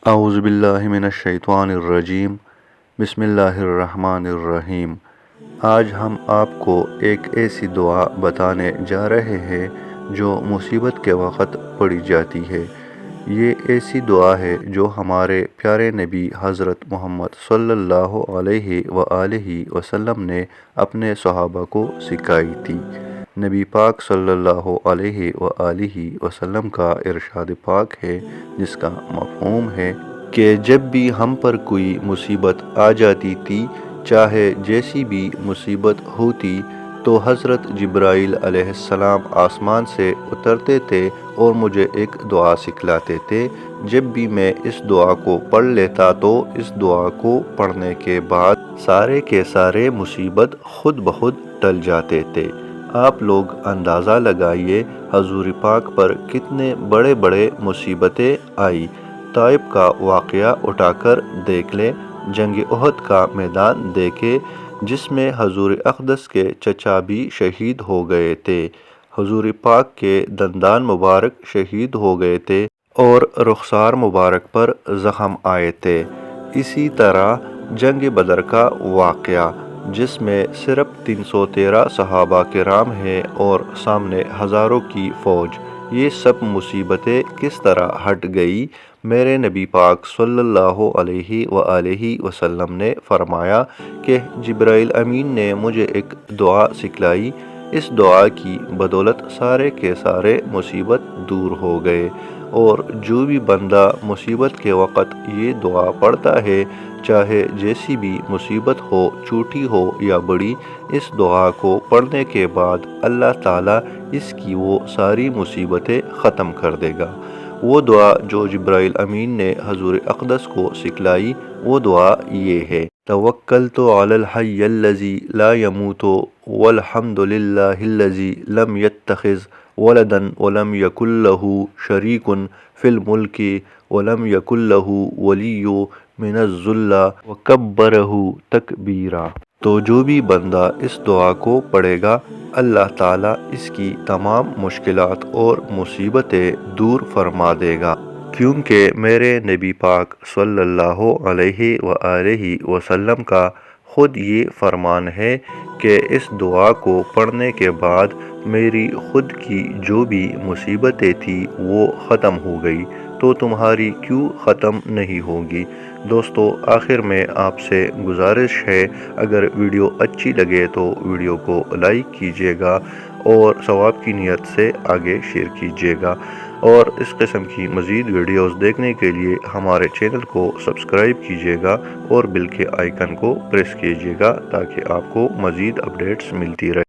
اعوذ باللہ من الشیطان الرجیم بسم اللہ الرحمن الرحیم۔ آج ہم آپ کو ایک ایسی دعا بتانے جا رہے ہیں جو مصیبت کے وقت پڑھی جاتی ہے۔ یہ ایسی دعا ہے جو ہمارے پیارے نبی حضرت محمد صلی اللہ علیہ وآلہ وسلم نے اپنے صحابہ کو سکھائی تھی۔ نبی پاک صلی اللہ علیہ وآلہ وسلم کا ارشاد پاک ہے، جس کا مفہوم ہے کہ جب بھی ہم پر کوئی مصیبت آ جاتی تھی، چاہے جیسی بھی مصیبت ہوتی، تو حضرت جبرائیل علیہ السلام آسمان سے اترتے تھے اور مجھے ایک دعا سکھلاتے تھے۔ جب بھی میں اس دعا کو پڑھ لیتا تو اس دعا کو پڑھنے کے بعد سارے کے سارے مصیبت خود بخود ٹل جاتے تھے۔ آپ لوگ اندازہ لگائیے حضور پاک پر کتنے بڑے بڑے مصیبتیں آئی۔ طائف کا واقعہ اٹھا کر دیکھ لیں، جنگ احد کا میدان دیکھیں جس میں حضور اقدس کے چچا بھی شہید ہو گئے تھے، حضور پاک کے دندان مبارک شہید ہو گئے تھے اور رخسار مبارک پر زخم آئے تھے۔ اسی طرح جنگ بدر کا واقعہ، جس میں صرف 313 صحابہ کرام ہیں اور سامنے ہزاروں کی فوج، یہ سب مصیبتیں کس طرح ہٹ گئی؟ میرے نبی پاک صلی اللہ علیہ وآلہ وسلم نے فرمایا کہ جبرائیل امین نے مجھے ایک دعا سکھلائی، اس دعا کی بدولت سارے کے سارے مصیبت دور ہو گئے، اور جو بھی بندہ مصیبت کے وقت یہ دعا پڑھتا ہے، چاہے جیسی بھی مصیبت ہو، چھوٹی ہو یا بڑی، اس دعا کو پڑھنے کے بعد اللہ تعالیٰ اس کی وہ ساری مصیبتیں ختم کر دے گا۔ وہ دعا جو جبرائیل امین نے حضور اقدس کو سکھلائی، وہ دعا یہ ہے: توکلت علی الحی الذی لا یموت والحمد للہ الذی لم یتخذ ولدا ولم یکن لہ شریک فی الملک ولم یکن لہ ولی من الذل وکبرہ تکبیرا۔ تو جو بھی بندہ اس دعا کو پڑھے گا، اللہ تعالیٰ اس کی تمام مشکلات اور مصیبتیں دور فرما دے گا، کیونکہ میرے نبی پاک صلی اللہ علیہ وآلہ وسلم کا خود یہ فرمان ہے کہ اس دعا کو پڑھنے کے بعد میری خود کی جو بھی مصیبتیں تھیں وہ ختم ہو گئی، تو تمہاری کیوں ختم نہیں ہوگی؟ دوستو، آخر میں آپ سے گزارش ہے، اگر ویڈیو اچھی لگے تو ویڈیو کو لائک کیجیے گا اور ثواب کی نیت سے آگے شیئر کیجیے گا، اور اس قسم کی مزید ویڈیوز دیکھنے کے لیے ہمارے چینل کو سبسکرائب کیجیے گا اور بیل کے آئیکن کو پریس کیجیے گا تاکہ آپ کو مزید اپڈیٹس ملتی رہے۔